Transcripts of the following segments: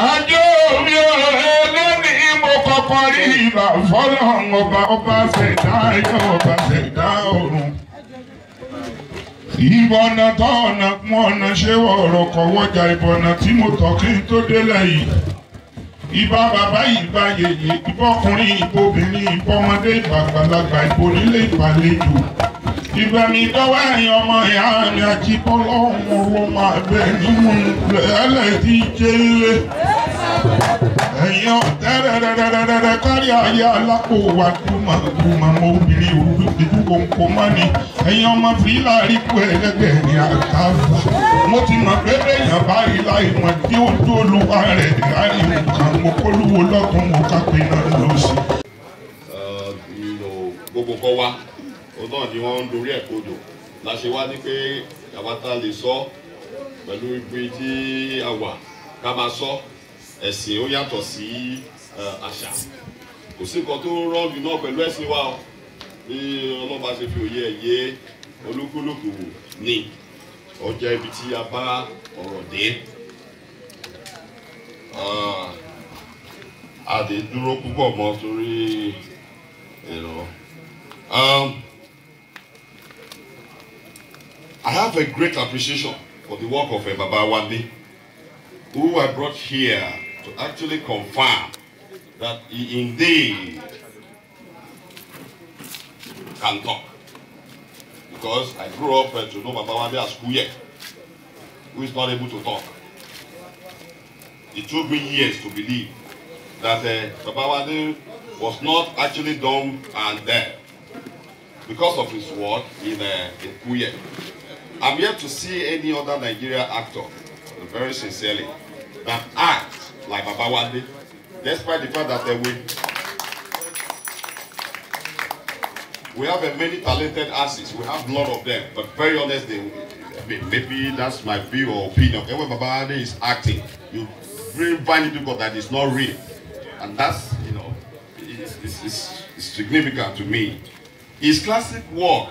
àjọ mi ò lẹ́ni mo kọ́kọ́ rí ìbà fọ́lọ́run ọba ṣẹ̀dá ayé ọba ṣẹ̀dá ọ̀run. Ìbọ̀nà tó ọ̀nà pọ̀ ọ̀nà ṣé ọ̀rọ̀ kọ̀wọ́jà ìbọ̀nà tí mo tọ̀ kí n tó délẹ̀ yìí. Ìbà bàbá ìbà yèyé ìbọ̀kùnrin ìbòbìnrin ìbọ̀mọdé ìbàgbàlagbà ìbònílé ìbàlejò. Ìbà mi dọ́wọ́ ẹ̀yìn ọmọ ìyá mi àti bọ́lọ́hún ló máa bẹ̀ nínú ẹlẹ́dí jẹ́lé. Ẹ̀yìn ọ̀tẹ́rẹ̀rẹ̀rẹ̀rẹ̀ kárí ayé alápò wà túmọ̀ mọ́ obìnrin òrùbí kòǹkò mọ́ni. Ẹ̀yin ọmọ fìlà rí kú ẹlẹ́gbẹ̀rin àtàbà. Mo ti mọ̀ pé bẹ́yàn báyìí láì mọ̀ tí ó tó olúwa rẹ̀ láì nǹkan mo kólúwo lọ́tún mo kápẹ́ náà lọ sí. Gbogbo kan wá òun náà ni wọ́n ń dorí ẹ̀ kodò la ṣe wá ní pé àwátá lè sọ pẹ̀lú ibi tí a wà ká máa sọ ẹ̀sìn ó yàtọ̀ sí àṣà kò sí nǹkan tó rọ́ọ̀lù náà pẹ̀lú ẹ̀sìn wa o bí ọlọ́ba ṣe fi òye ẹ̀yẹ olúkúlùkù ní ọjà ibi tí a bá ọ̀rọ̀ dé a lè dúró púpọ̀ mọ́ torí I have a great appreciation for the work of Baba Wande, who I brought here to actually confirm that he indeed can talk. Because I grew up to know Baba Wande as Kuye, who is not able to talk. It took me years to believe that Baba Wande was not actually dumb and deaf because of his work in Kuye. I'm yet to see any other Nigerian actor, very sincerely, that acts like Baba Wande, despite the fact that we have many talented artists. We have a lot of them, but very honestly, maybe that's my view or opinion. When Baba Wande is acting, you really find it difficult that it's not real, and that's it's significant to me. His classic work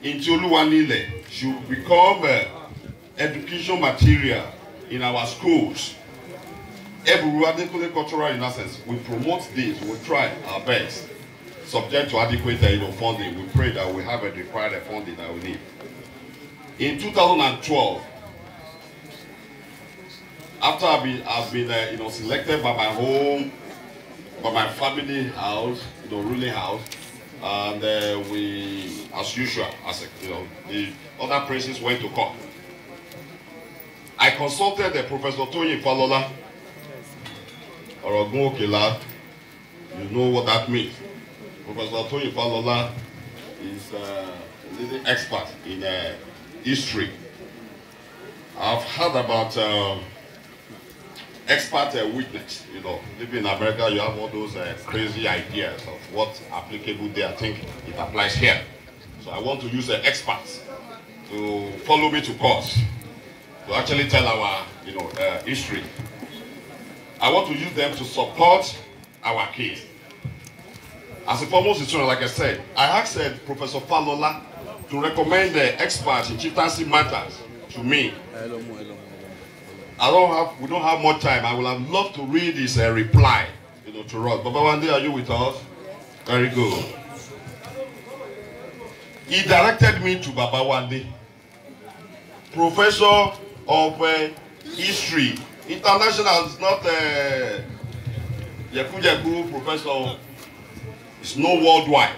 in Oluwanile should become education material in our schools. Every cultural innocence, we promote this, we try our best, subject to adequate funding. We pray that we have the required funding that we need. In 2012, after I've been selected by my home, by my family house, ruling house, and we, as usual, the other princes went to court. I consulted Professor Tony Falola, or Ogun Okela. You know what that means. Professor Tony Falola is a leading expert in history. I've heard about expert witness. Living in America, you have all those crazy ideas of what's applicable there. I think it applies here. So I want to use experts to follow me to court, to actually tell our history. I want to use them to support our case. As a foremost historian, like I said, I asked Professor Falola to recommend experts in chieftaincy matters to me. We don't have much time. I would have loved to read his reply, to us. Baba Wande, are you with us? Very good. He directed me to Baba Wande, professor of history. International is not Yeku professor. It's no worldwide.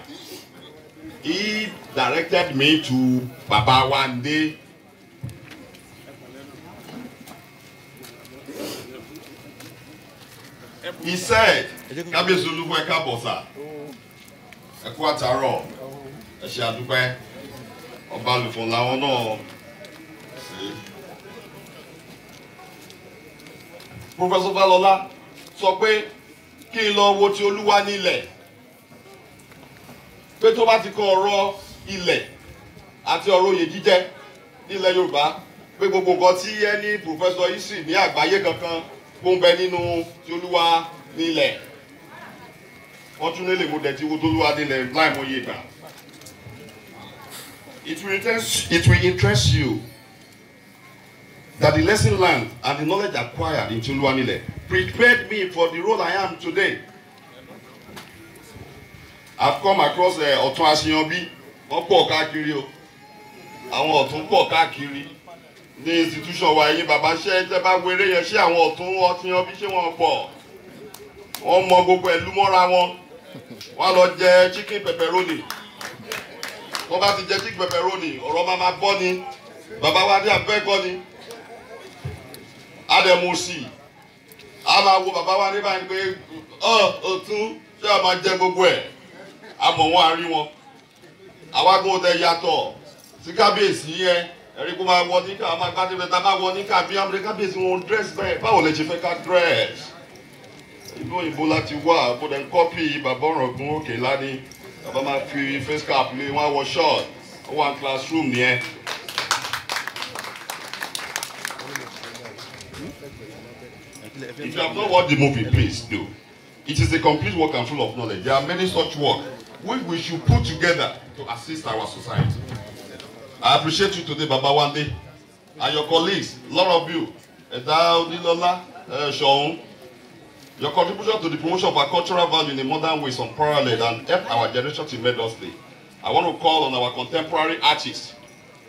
He directed me to Baba Wande. He said, Kabezulu Weka Bosa, Equataro, Eshadupe, Obalufon Laono. Professor Falola sọ pé kí n lọ wo ti Olúwa nílẹ̀. Pé tó bá ti kọ ọ̀rọ̀ ilẹ̀ àti ọ̀rọ̀ oyè jíjẹ nílẹ̀ Yorùbá, pé gbogbo nǹkan tí ẹni Professor history ní àgbáyé kankan kó ń bẹ nínú ti Olúwa nílẹ̀. Wọ́n tún lè mo dẹ̀ ti wo tó Olúwa nílẹ̀ láì mọ iye ìgbà. It will interest you that the lesson learned and the knowledge acquired in Tuluanile prepared me for the role I am today. I've come across Ọ̀tún Aṣíyanbí, wọ́n pọ̀ káàkiri o. Àwọn ọ̀tún pọ̀ káàkiri ní institution wa yín bàbá ṣe tẹ́ bá wéré yẹn ṣé àwọn ọ̀tún Aṣíyanbí ṣé wọ́n pọ̀. Wọ́n mọ gbogbo ẹ̀lú mọ́ra wọn. Wọ́n lọ jẹ chicken pepperoni. Wọ́n bá ti jẹ chicken pepperoni, ọ̀rọ̀ máa bọ́ ni. Bàbá wa dé àbẹ́gbọ́ ni. Adẹ̀mọ̀sí. A máa wo bàbá wa ní báyìí pé ọ̀tún ṣé a máa jẹ gbogbo ẹ̀. Àmọ́ wọn àrí wọn. Àwa gbọ́n tẹ yàtọ̀ sí kábíyèsí yẹn. Ẹ̀rí kó máa wọ níkà, máa gbá débẹ̀ tá a máa wọ níkà bí àmì kábíyèsí wọn dress bẹ́ẹ̀. Báwo lè ṣe fẹ́ ká dress? Ìlú òyìnbó láti wá, mo dẹ̀ ń kọ́pì bàbá Ọ̀ràngún Òkèlání. Bàbá máa fi face cap lé wọn wọ short. Ó wà ní classroom nìyẹn. If you have not watched the movie, please do. It is a complete work and full of knowledge. There are many such work which we should put together to assist our society. I appreciate you today, Baba Wande, and your colleagues, a lot of you, Eda Odilola, Seun. Your contribution to the promotion of our cultural value in a modern way is unparalleled and help our generation tremendously. I want to call on our contemporary artists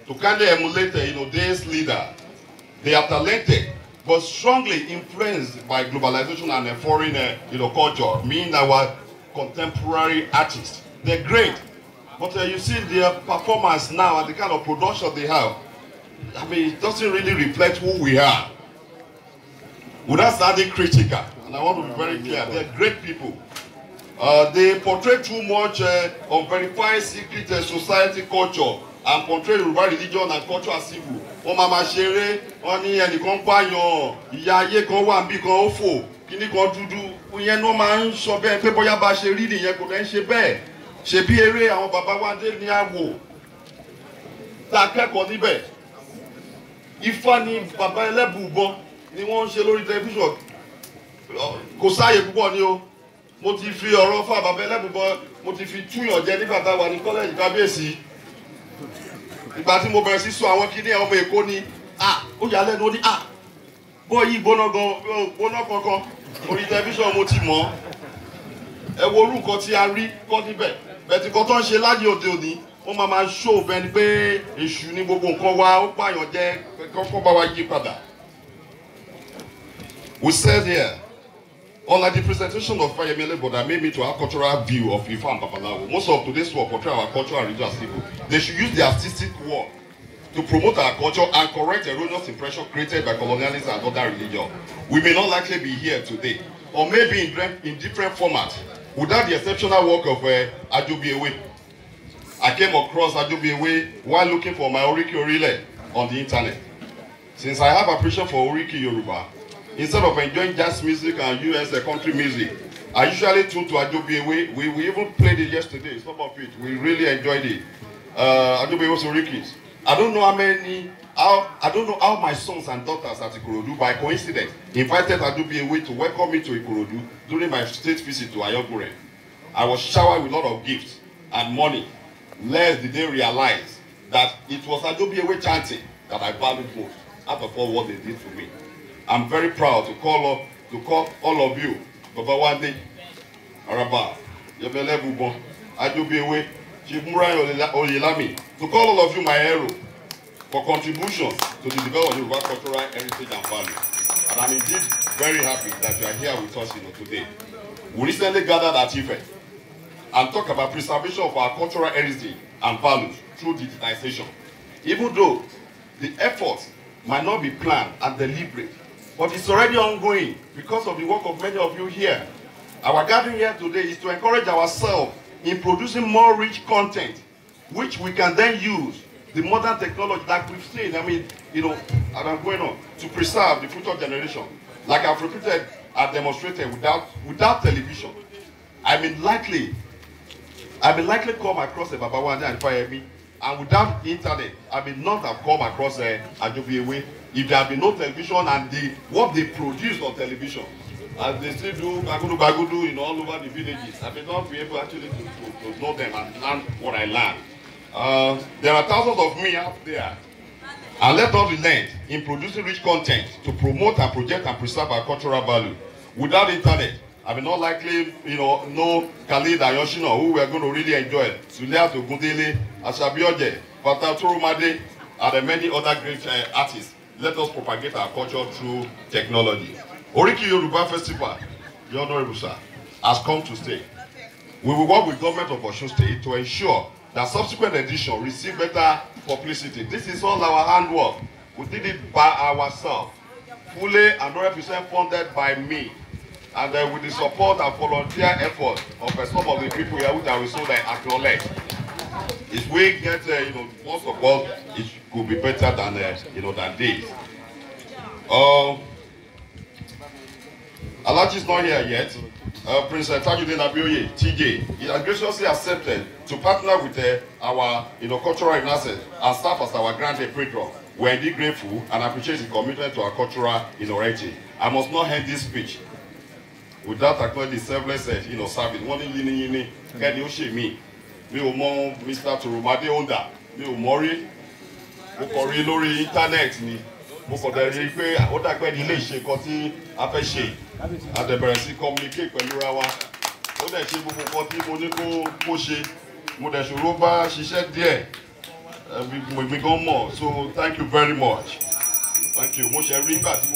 to kindly emulate today's leader. They are talented, but strongly influenced by globalization and a foreign culture, meaning our contemporary artists. They're great, but you see their performance now and the kind of production they have, I mean, it doesn't really reflect who we are. Without sounding critical, and I want to be very clear, they're great people. They portray too much unverified secret society culture and portray Yoruba religion and culture as evil. Wọ́n máa ma ṣeré, wọ́n ní ẹnìkan pààyàn, ìyá ayé kan wà níbí kan ó fò, kíní kan dúdú. Ìyẹn ló máa ń sọ bẹ́ẹ̀ pé bóyá bá ṣe rí nìyẹn kò lẹ́ ń ṣe bẹ́ẹ̀. Ṣé bí eré àwọn bàbá wa dé ní àwò tá a kẹ́kọ̀ọ́ níbẹ̀. Ifá ni bàbá Ẹlẹ́bùúbọn ni wọ́n ń ṣe lórí tẹlifíṣọ̀n. Kò sáàyè púpọ̀ ni o. Mo ti fi ọ̀rọ̀ fún bàbá Ẹlẹ́bùúbọn, mo ti fi túyàn jẹ nígbà tá a wà ní kọ́lẹ́jì kábíyèsí. Ìgbà tí mo bẹ̀rẹ̀ sí sọ àwọn kíní ọmọ Èkó ni ó yà lẹ́nu ó ní bọ́ yìí gbóná kankan orí tẹlifíṣọ̀n mo ti mọ̀ ẹ wo orú nǹkan tí a rí kọ́ níbẹ̀ bẹ̀tì kan tó ń ṣe láyé òde òní wọ́n máa ṣó bẹ́ẹ̀ ni pé èṣù ní gbogbo nǹkan wa ó pààyàn jẹ́ kọ́kọ́ bá wa yí padà. We said here, unlike the presentation of Fayemele, but that made me to have cultural view of Ifa and Babalawo. Most of today's work portray our culture and religious people. They should use their artistic work to promote our culture and correct erroneous impression created by colonialism and other religions. We may not likely be here today, or maybe in different formats, without the exceptional work of Ajobi Ewe. I came across Ajobi Ewe while looking for my Oriki Orile on the internet. Since I have appreciation for Oriki Yoruba, instead of enjoying jazz music and US country music, I usually tune to Ajobi Ewe. We even played it yesterday, some of it. We really enjoyed it. Ajobi Ewe's Orikis. I don't know how my sons and daughters at Ikorodu, by coincidence, invited Ajobi Ewe to welcome me to Ikorodu during my state visit to Ayogure. I was showered with a lot of gifts and money. Lest did they realize that it was Ajobi Ewe chanting that I valued most out of all what they did for me. I'm very proud to call all of you, Baba Wande, Araba, Yebele Bubon, Ajobi Ewe, Chief Murai Oyelami, to call all of you my hero for contribution to the development of our cultural heritage and value. And I'm indeed very happy that you are here with us today. We recently gathered at Ife and talk about preservation of our cultural heritage and values through digitization. Even though the efforts might not be planned and deliberate, but it's already ongoing because of the work of many of you here. Our gathering here today is to encourage ourselves in producing more rich content, which we can then use the modern technology that we've seen, and I'm going on, to preserve the future generation. Like I've repeated, I've demonstrated without television, I may likely come across a Baba Wande and Fayemi, and without internet, I may not have come across Ajobi Ewe if there had been no television and what they produced on television. And they still do bagudu all over the villages. I may not be able actually to know them and learn what I learned. There are thousands of me out there And let us relent in producing rich content to promote and project and preserve our cultural value. Without internet, I mean, not likely, know Khalid and Yoshino, who we are going to really enjoy. Suliat Ogundele, Ashabioje, Fatal Turumade, and the many other great artists. Let us propagate our culture through technology. Oriki Yoruba Festival, the Honorable Sir, has come to stay. We will work with government of Osun State to ensure that subsequent editions receive better publicity. This is all our handwork. We did it by ourselves, fully and 100% funded by me, and with the support and volunteer effort of some of the people here which I will so acknowledge. If we get, more support, it could be better than, than this. Alaji is not here yet. Prince Tajuddin Abioye, TJ, he has graciously accepted to partner with our, cultural renaissance and serve as our grand patron. We are indeed grateful and appreciate his commitment to our cultural heritage. I must not end this speech without acknowledging the selfless, service. One yini, Kenny Oshimi, mi ò mọ̀ Mr. Turumade Onda, mi ò mọ̀ rí, mo kàn rí lórí internet ni, mo kàn dẹ̀ rí pé ó dàgbẹ́ ní ilé ìṣe kan tí a fẹ́ ṣe, a dẹ̀ bẹ̀rẹ̀ sí communicate pẹ̀lú ra wa, ó dẹ̀ ṣe gbogbo nǹkan tí mo ní kó ṣe, mo dẹ̀ ṣòro bá ṣiṣẹ́ díẹ̀, mi gan mọ̀, so thank you very much. Thank you. Mo ṣe rí nígbà tí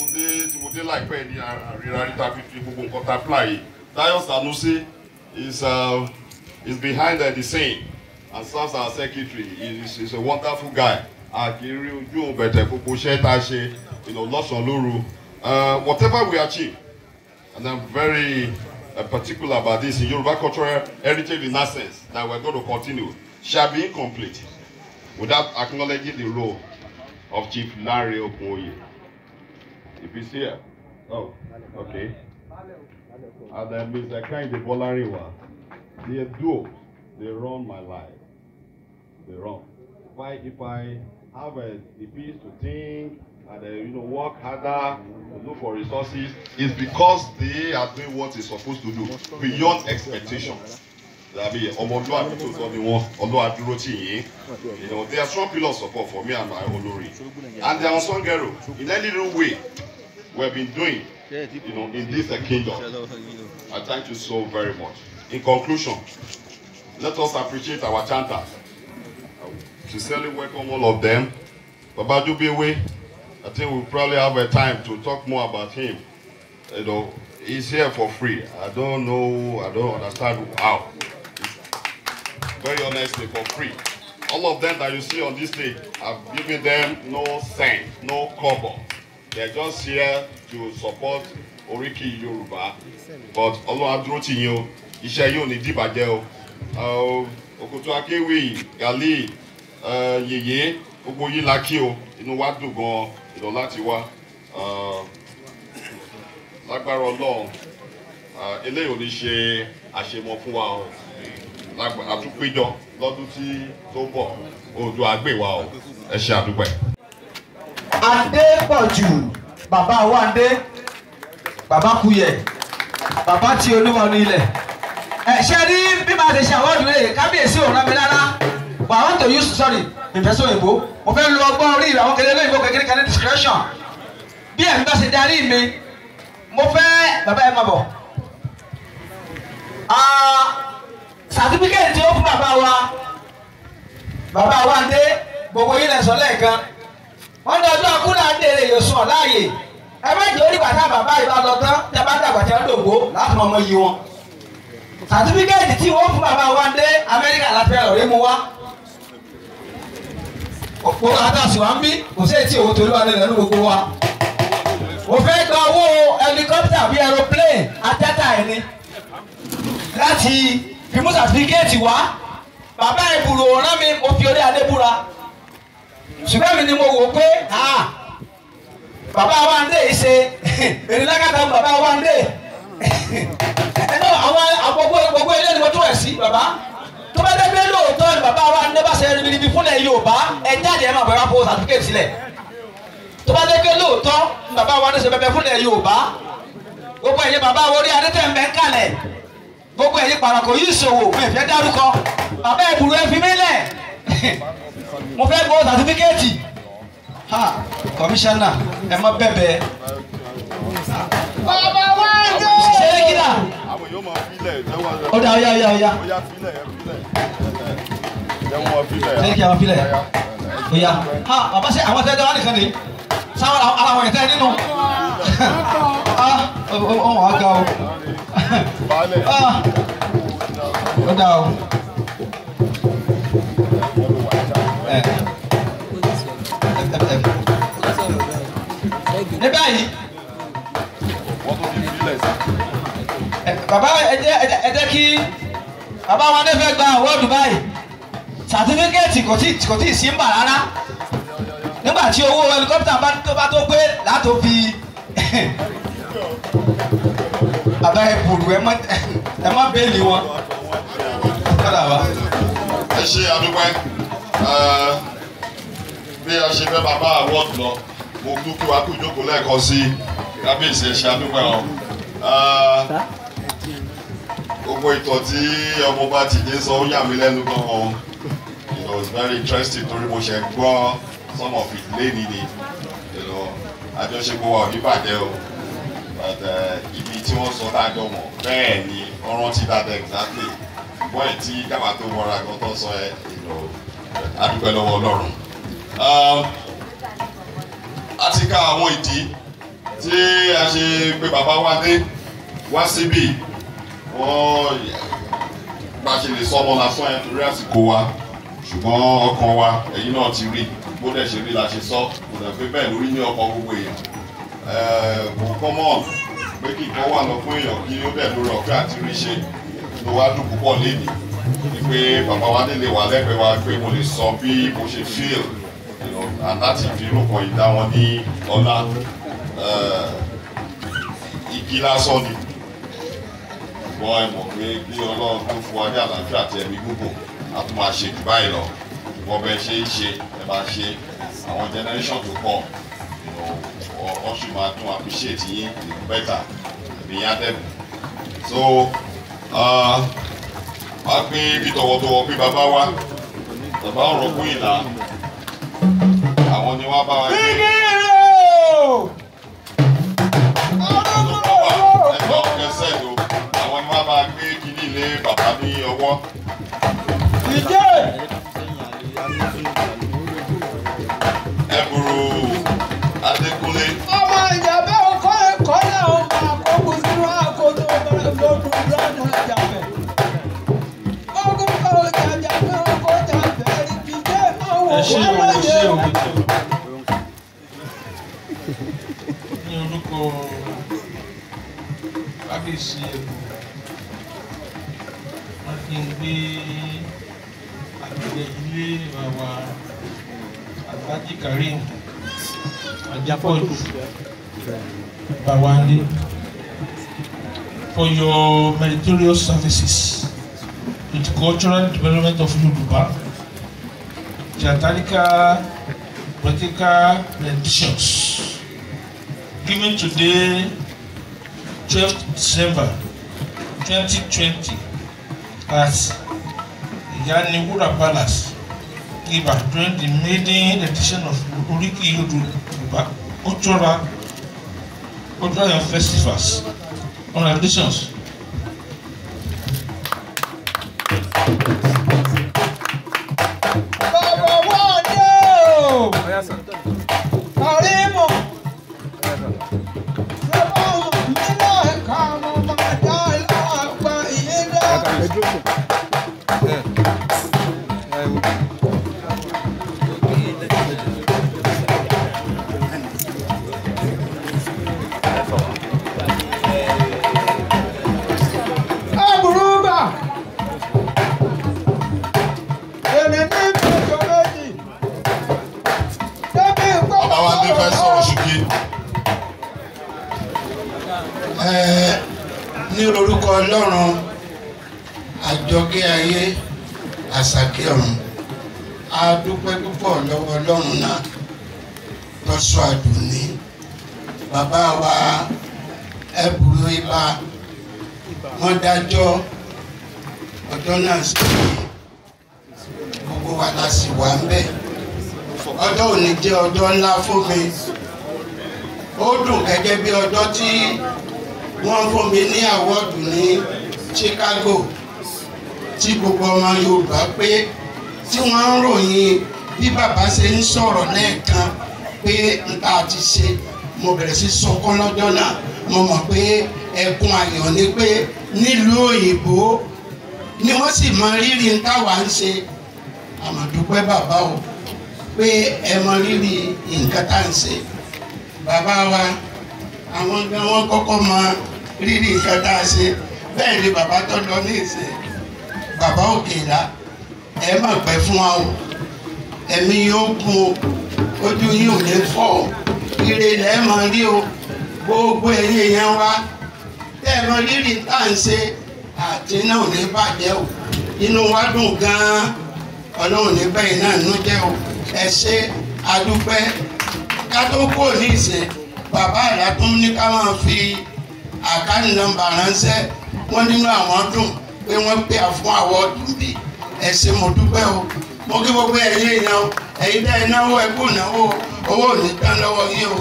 mo dé láìpẹ́ ní àríra rí tàbí fi gbogbo nǹkan ta apply. Tayo Sanusi is behind the scene and serves as secretary. He's a wonderful guy. Akiri ojú bẹ̀tẹ̀ gbogbo iṣẹ́ tá a ṣe, lọ́sàn-án lóru. Whatever we achieve, and I'm very particular about this in Yoruba cultural heritage in essence that we're going to continue, shall be incomplete without acknowledging the role of Chief Larry Okunwoye. If he's here, oh, okay. And then Mr. Kehinde Bolarinwa, they duo, they run my life. They run. If I have the peace to think and work harder, look for resources, it's because they are doing what they're supposed to do beyond expectations. They are strong pillars of support for me and my Olori. And they are unsung hero. In any little way, we have been doing, in this kingdom. I thank you so very much. In conclusion, let us appreciate our chanters. Sincerely welcome all of them. Baba Jubiwe, I think we'll probably have a time to talk more about him. He's here for free. I don't understand how. Very honestly, for free. All of them that you see on this stage, I've given them no cent, no kobo. They're just here to support Oriki Yoruba. But Allah Adroti you, Ishayo ni Dibajo, Okutu Akewi, Gali, Yeye, Ogoyi Lakio, Wadu Gon, Latiwa, Lagbara Ọlọ́run, eléyìí ò ní ṣe àṣemọ fún wa o. Àtúpéjọ lọ́dún tí tó bọ̀ odò àgbèwà o. Ẹ ṣé àdúpẹ́. Adépọ̀jù, bàbá Wándé, bàbá Kúyẹ̀, bàbá tí Olúwa ní ilẹ̀. Ṣé rí bí màá ṣe ṣe àwọn ọdún rẹ̀ kábíyèsí òun náà mi lára? But I want to use, sorry, ìfẹsọ̀ òyìnbó. Mo fẹ́ lo ọgbọ́n orí àwọn kékeré lóyìnbó kékeré kan ní discretion. Bí ẹ̀mí bá ṣe darí mi, mo fẹ́ bàbá ẹ̀ máa bọ̀. Certificate tí ó fún bàbá wa dé gbogbo yín lẹ́sọ̀ lẹ́ẹ̀kan. Wọ́n ní ọjọ́ akúnlẹ̀ àdéhùn èyí sùn láàyè. Ẹ má jẹ́ orí bàtà bàbá ìbá lọ tán tẹ́ bá dàgbà tẹ́ dògbò láti mọ ọmọ yìí wọn. Certificate tí wọ́n fún bàbá wa dé Amẹ́ríkà láti fẹ́ lọ́ọ́ rí mu wá. Òpó àtàsí wa ń bí kò sí ètí òwò torí wa nílẹ̀ ní gbogbo wa. Mo fẹ́ gba owó helicopter bí aeroplane atẹ́tà ẹni láti fi mú certificate wá. Bàbá ìbùrò rán mi mo fi orí adé búra. Ṣùgbọ́n mi ni mo wò pé bàbá Wándé yìí ṣe èrè lákàtà bàbá Wándé. Àwọn gbogbo ilé ni mo tún ẹ̀ sí bàbá. Tó bá dé pé lóòótọ́ ni bàbá Wándé bá ṣe níbi fúnlẹ̀ Yorùbá ẹ jáde ẹ máa bẹ̀rẹ̀ fún certificate sílẹ̀. Tó bá dé pé lóòótọ́ ni bàbá Wándé ṣe bẹ̀bẹ̀ fúnlẹ̀ Yorùbá. Gbogbo ẹ̀yin bàbá orí adé tẹ̀ ń bẹ́ ń kalẹ̀. Gbogbo ẹ̀yin parakò yìí ṣòwò mi fẹ́ dárúkọ. Bàbá ìbùrò ẹ fi mí lẹ̀. Mo fẹ́ gbọ́ certificate. kọmíṣánná ẹ má bẹ̀bẹ̀. Bàbá wa dé. ṣé kíta. àwọn yóò máa filẹ̀ ó dà ọ̀ya. filẹ̀ ṣé kí a máa filẹ̀. ọ̀ya bàbá ṣe àwọn tẹ́tẹ́ wá nìkan ni sáwọn ara wọn yẹn tẹ́ nínú. ọmọ wa ga o. ó dà o. ní báyìí bàbá ẹ jẹ́ kí bàbá wa dé fẹ́ gba àwọ́ọ̀dù báyìí sàtífíkẹ́ẹ̀tì kò tí ì sí ń bà rárá nígbà tí owó helicopter bá tó pé látò fi bàbá ẹ bùrù ẹ má bẹ́ẹ̀lì wọn. ẹ ṣe àdúpẹ́ bí a ṣe fẹ́ bàbá àwọ́ọ̀dù lọ mo tún kí wa kú ìjókòó lẹ́ẹ̀kan sí kábíyèsí ẹ ṣe àdúpẹ́ o. Gbogbo ìtàn tí ọmọ bá ti dé sọ ó yà mí lẹ́nu gan-an. It was very interesting torí mo ṣe gbọ́ some of it lẹ́ni ni. Àjọṣepọ̀ wa ò ní bàjẹ́ o. But ibi tí wọ́n sọ dájọ́ mọ̀ bẹ́ẹ̀ ni wọ́n rántí dáadáa exactly. Ṣùgbọ́n ẹ̀ tí káwa tó mọ́ra gan tó sọ ẹ̀ adúpẹ́ lọ́wọ́ Ọlọ́run. A ti ka àwọn ìdí tí a ṣe pé bàbá wa dé wá síbí wọ́n bá ṣe lè sọ ọmọ lásán ẹ̀ torí àsìkò wa ṣùgbọ́n ọkàn wa ẹ̀yin náà ti rí bó dẹ̀ ṣe rí la ṣe sọ kò dẹ̀ pé bẹ́ẹ̀ lórí ní ọkàn gbogbo èèyàn kò kọ́mọ̀ pé kí nǹkan wà lọ fún èèyàn kí ó dẹ̀ lórí ọ̀fẹ́ àti rí ṣe ló wá dùn púpọ̀ lénìí ni pé bàbá wa délé wà lẹ́gbẹ̀ẹ́ wa pé mo lè sọ bí mo ṣe feel láti fi lókàn ìdá wọn ní ọlá igi lásán ni ṣùgbọ́n ẹ mọ̀ pé bí Ọlọ́run tó fún wa ní àlàáfíà àti ẹ̀mí gígùn a tún máa ṣe jù báyìí lọ ṣùgbọ́n bẹ́ẹ̀ ṣe ń ṣe ẹ bá ṣe àwọn generation tó pọ̀ wọ́n sì máa tún appreciate yín ìlú bẹ́tà ẹ̀mí yín àtẹ̀bù so wá pé bí tọwọ́tọwọ́ pé bàbá wa bàbá ọ̀rọ̀ kún ìlà àwọn ni wọ́n bá wa gbé. ẹ̀gbọ́n kẹsẹ̀ ló àwọn ni wọ́n bá gbé kíní ilé bàbá ní ọwọ́. Ẹ̀bùrù Adékúnlé. Ọmọ ìjàmbá ọkọ ẹ̀kọ́ náà ó máa kókó sínú àkótó lọ́dún lọ́dún ìjàmbá. Ogun kọ́ ìjàmbá ọkọ̀ jàmbá rí kí jẹ́ máa wọ̀ wọ́n láyé. Ní orúkọ kábíyèsí ẹ̀bùn wọ́n fi ń gbé àgbẹ̀ ilé bàbá Alhaji Karim Ajapoju Bawande for your meritorious services to the cultural development of Yoruba, theatrical, political renditions given today, 12th December 2020 at Yaniwura Palace, Iba, during the maiden edition of Oriki Yoruba Cultural Festivals. Congratulations. Bàbá wa dé o. Kàrímù. Ní orúkọ Ọlọ́run àjọkẹ́ ayé àsàkẹ́ ọ̀run a dúpẹ́ púpọ̀ lọ́wọ́ Ọlọ́run náà lọ́sọ̀ àdùnní bàbá wa Ẹ̀bùrú Ibà wọ́n dájọ́ ọjọ́ náà sí gbogbo wa la sì wà ń bẹ̀ ọjọ́ òní jẹ́ ọjọ́ ńlá fún mi ó dùn gẹ́gẹ́ bí ọjọ́ tí wọ́n fún mi ní àwọ́dù ní Chicago tí gbogbo ọmọ Yorùbá pé tí wọ́n ń ròyìn bí bàbá ṣe ń sọ̀rọ̀ lẹ́ẹ̀kan pé nta ti ṣe mo bẹ̀rẹ̀ sí sọkún lọ́jọ́ náà mo mọ̀ pé ẹkún ayọ̀ ni pé nílùú òyìnbó ni wọ́n sì mọ rírì táwa ń ṣe àmọ̀dúpẹ́ bàbá o pé ẹ mọ rírì nǹkan tá à ń ṣe bàbá wa àwọn gan wọn kọ́kọ́ mọ rírì nǹkan tá a ṣe bẹ́ẹ̀ ni bàbá tó lọ ní ìsìn bàbá Òkèlà ẹ má pẹ́ fún wa o ẹ̀mí yóò kún o ojú yìí ò ní fọ́ o ire lẹ́ mọ rí o gbogbo ẹ̀yin yẹn wá tẹ́ ẹ mọ rírì tá à ń ṣe àti náà ò ní bàjẹ́ o inú wa dùn gan-an ọlọ́run ní bẹ́ẹ̀ náà nú jẹ́ o ẹ ṣe adúpẹ́ ká tó kó ní ìsìn bàbá àdàtún ní ká máa fi àkáǹtì nọ́mbà ránṣẹ́ wọ́n nínú àwọn dùn pé wọ́n pè á fún àwọ̀dù bí ẹ ṣé mo dúpẹ́ o mo kí gbogbo ẹ̀yin èèyàn o ẹ̀yin dá ináwó ẹ̀kú ìnáwó owó ò ní tán lọ́wọ́ yín o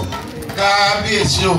kábíyèsí o.